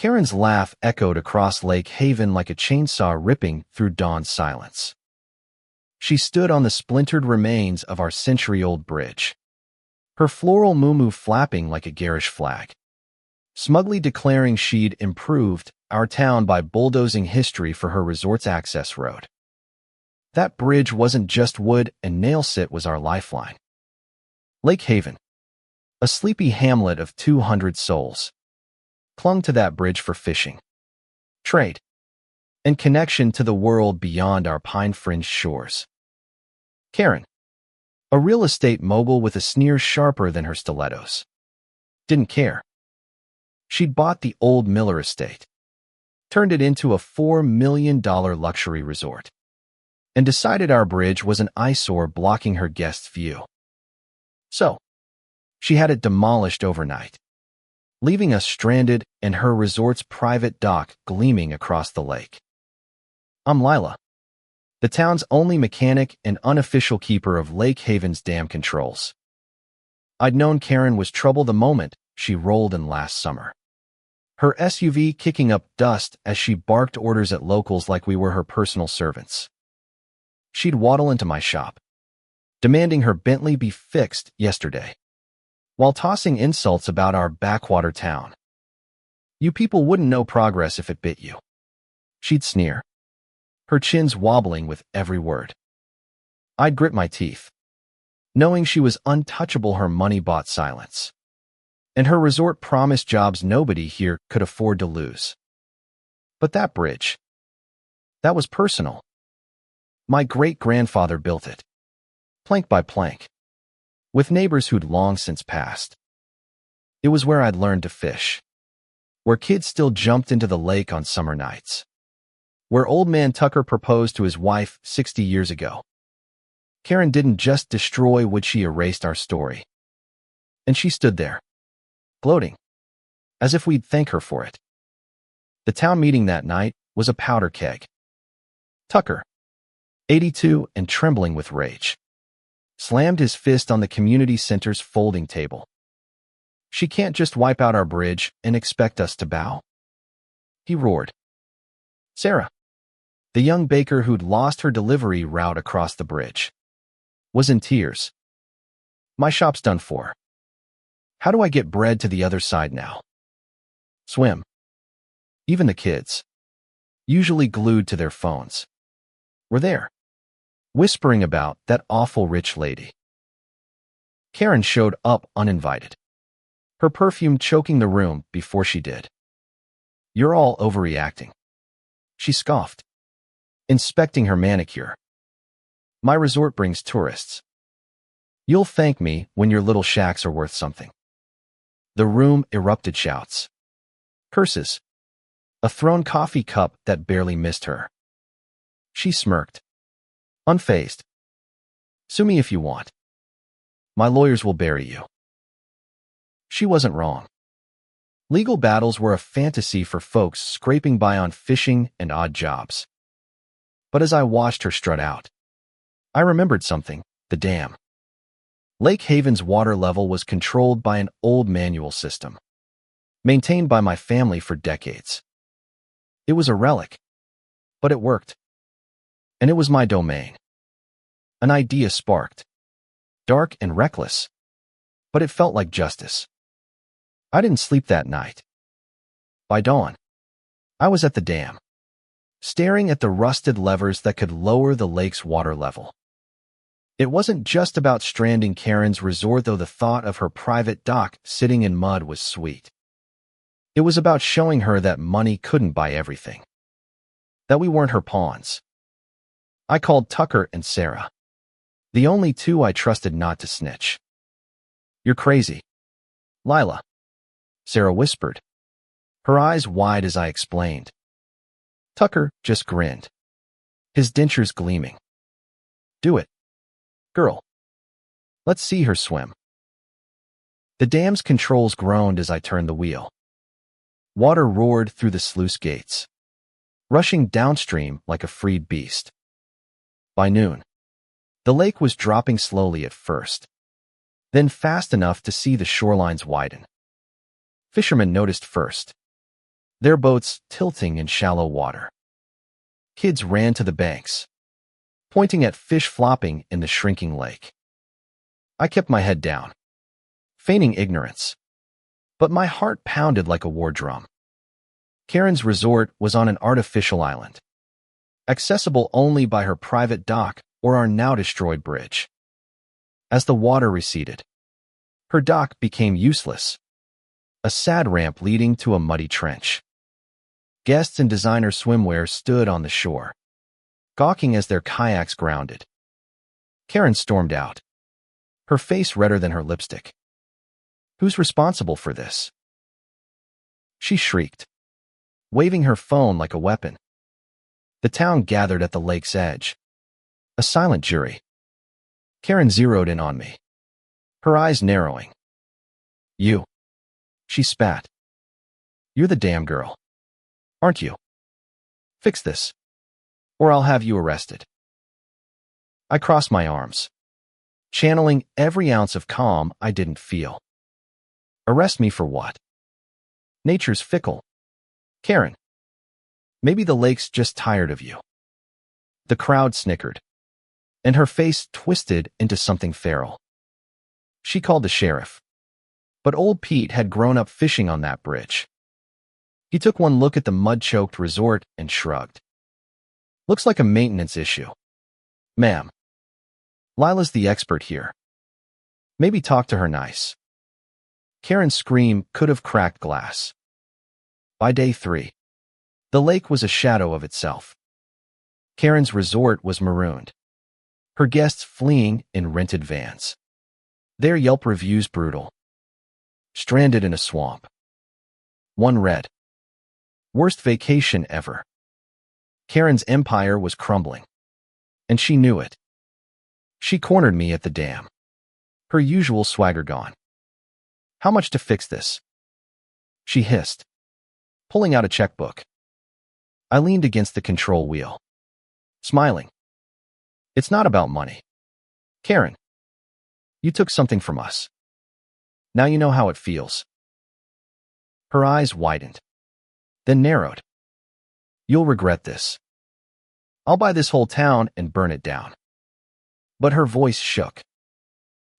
Karen's laugh echoed across Lake Haven like a chainsaw ripping through dawn's silence. She stood on the splintered remains of our century-old bridge, her floral muumuu flapping like a garish flag, smugly declaring she'd improved our town by bulldozing history for her resort's access road. That bridge wasn't just wood, and Nailsit was our lifeline. Lake Haven, a sleepy hamlet of 200 souls, clung to that bridge for fishing, trade, and connection to the world beyond our pine-fringed shores. Karen, a real estate mogul with a sneer sharper than her stilettos, didn't care. She'd bought the old Miller estate, turned it into a $4 million luxury resort, and decided our bridge was an eyesore blocking her guests' view. So, she had it demolished overnight, leaving us stranded and her resort's private dock gleaming across the lake. I'm Lila, the town's only mechanic and unofficial keeper of Lake Haven's dam controls. I'd known Karen was trouble the moment she rolled in last summer, her SUV kicking up dust as she barked orders at locals like we were her personal servants. She'd waddle into my shop, demanding her Bentley be fixed yesterday, while tossing insults about our backwater town. You people wouldn't know progress if it bit you, she'd sneer, her chins wobbling with every word. I'd grit my teeth, knowing she was untouchable. Her money bought silence, and her resort promised jobs nobody here could afford to lose. But that bridge, that was personal. My great-grandfather built it, plank by plank, with neighbors who'd long since passed. It was where I'd learned to fish, where kids still jumped into the lake on summer nights, where old man Tucker proposed to his wife 60 years ago. Karen didn't just destroy wood, she erased our story. And she stood there, gloating, as if we'd thank her for it. The town meeting that night was a powder keg. Tucker, 82 and trembling with rage, slammed his fist on the community center's folding table. She can't just wipe out our bridge and expect us to bow, he roared. Sarah, the young baker who'd lost her delivery route across the bridge, was in tears. My shop's done for. How do I get bread to the other side now? Swim. Even the kids, usually glued to their phones, were there, whispering about that awful rich lady. Karen showed up uninvited, her perfume choking the room before she did. You're all overreacting, she scoffed, inspecting her manicure. My resort brings tourists. You'll thank me when your little shacks are worth something. The room erupted shouts, curses, a thrown coffee cup that barely missed her. She smirked, unfazed. Sue me if you want. My lawyers will bury you. She wasn't wrong. Legal battles were a fantasy for folks scraping by on fishing and odd jobs. But as I watched her strut out, I remembered something: the dam. Lake Haven's water level was controlled by an old manual system, maintained by my family for decades. It was a relic, but it worked. And it was my domain. An idea sparked, dark and reckless, but it felt like justice. I didn't sleep that night. By dawn, I was at the dam, staring at the rusted levers that could lower the lake's water level. It wasn't just about stranding Karen's resort, though the thought of her private dock sitting in mud was sweet. It was about showing her that money couldn't buy everything, that we weren't her pawns. I called Tucker and Sarah, the only two I trusted not to snitch. You're crazy, Lila, Sarah whispered, her eyes wide as I explained. Tucker just grinned, his dentures gleaming. Do it, girl. Let's see her swim. The dam's controls groaned as I turned the wheel. Water roared through the sluice gates, rushing downstream like a freed beast. By noon, the lake was dropping slowly at first, then fast enough to see the shorelines widen. Fishermen noticed first, their boats tilting in shallow water. Kids ran to the banks, pointing at fish flopping in the shrinking lake. I kept my head down, feigning ignorance, but my heart pounded like a war drum. Karen's resort was on an artificial island, accessible only by her private dock or our now-destroyed bridge. As the water receded, her dock became useless, a sad ramp leading to a muddy trench. Guests in designer swimwear stood on the shore, gawking as their kayaks grounded. Karen stormed out, her face redder than her lipstick. "Who's responsible for this?" she shrieked, waving her phone like a weapon. The town gathered at the lake's edge, a silent jury. Karen zeroed in on me, her eyes narrowing. "You," she spat. "You're the damn girl, aren't you? Fix this, or I'll have you arrested." I crossed my arms, channeling every ounce of calm I didn't feel. Arrest me for what? Nature's fickle. Karen, maybe the lake's just tired of you. The crowd snickered, and her face twisted into something feral. She called the sheriff, but old Pete had grown up fishing on that bridge. He took one look at the mud-choked resort and shrugged. "Looks like a maintenance issue. Ma'am, Lila's the expert here. Maybe talk to her nice." Karen's scream could have cracked glass. By day 3, the lake was a shadow of itself. Karen's resort was marooned, her guests fleeing in rented vans. Their Yelp reviews brutal. Stranded in a swamp. One read, "Worst vacation ever." Karen's empire was crumbling, and she knew it. She cornered me at the dam, her usual swagger gone. "How much to fix this?" she hissed, pulling out a checkbook. I leaned against the control wheel, smiling. "It's not about money. Karen, you took something from us. Now you know how it feels." Her eyes widened, then narrowed. "You'll regret this. I'll buy this whole town and burn it down." But her voice shook.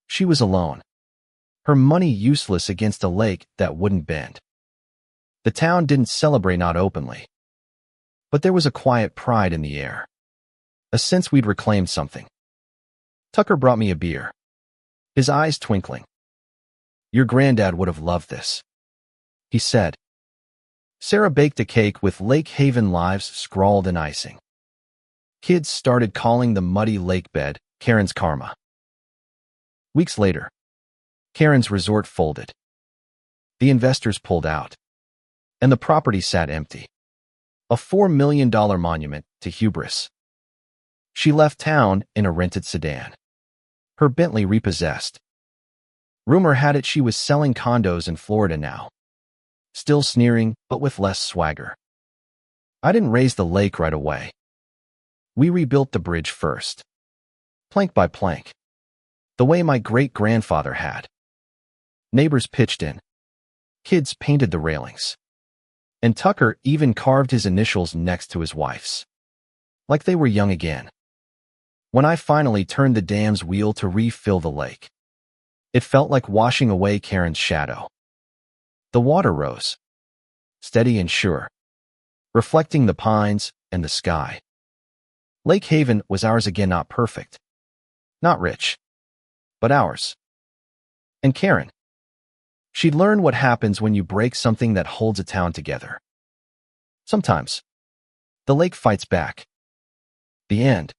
She was alone, her money useless against a lake that wouldn't bend. The town didn't celebrate, not openly, but there was a quiet pride in the air, a sense we'd reclaimed something. Tucker brought me a beer, his eyes twinkling. "Your granddad would have loved this," he said. Sarah baked a cake with Lake Haven lives scrawled in icing. Kids started calling the muddy lake bed Karen's karma. Weeks later, Karen's resort folded. The investors pulled out, and the property sat empty, a $4 million monument to hubris. She left town in a rented sedan, her Bentley repossessed. Rumor had it she was selling condos in Florida now, still sneering but with less swagger. I didn't raise the lake right away. We rebuilt the bridge first, plank by plank, the way my great-grandfather had. Neighbors pitched in. Kids painted the railings. And Tucker even carved his initials next to his wife's, like they were young again. When I finally turned the dam's wheel to refill the lake, it felt like washing away Karen's shadow. The water rose, steady and sure, reflecting the pines and the sky. Lake Haven was ours again, not perfect, not rich, but ours. And Karen, she'd learned what happens when you break something that holds a town together. Sometimes, the lake fights back. The end.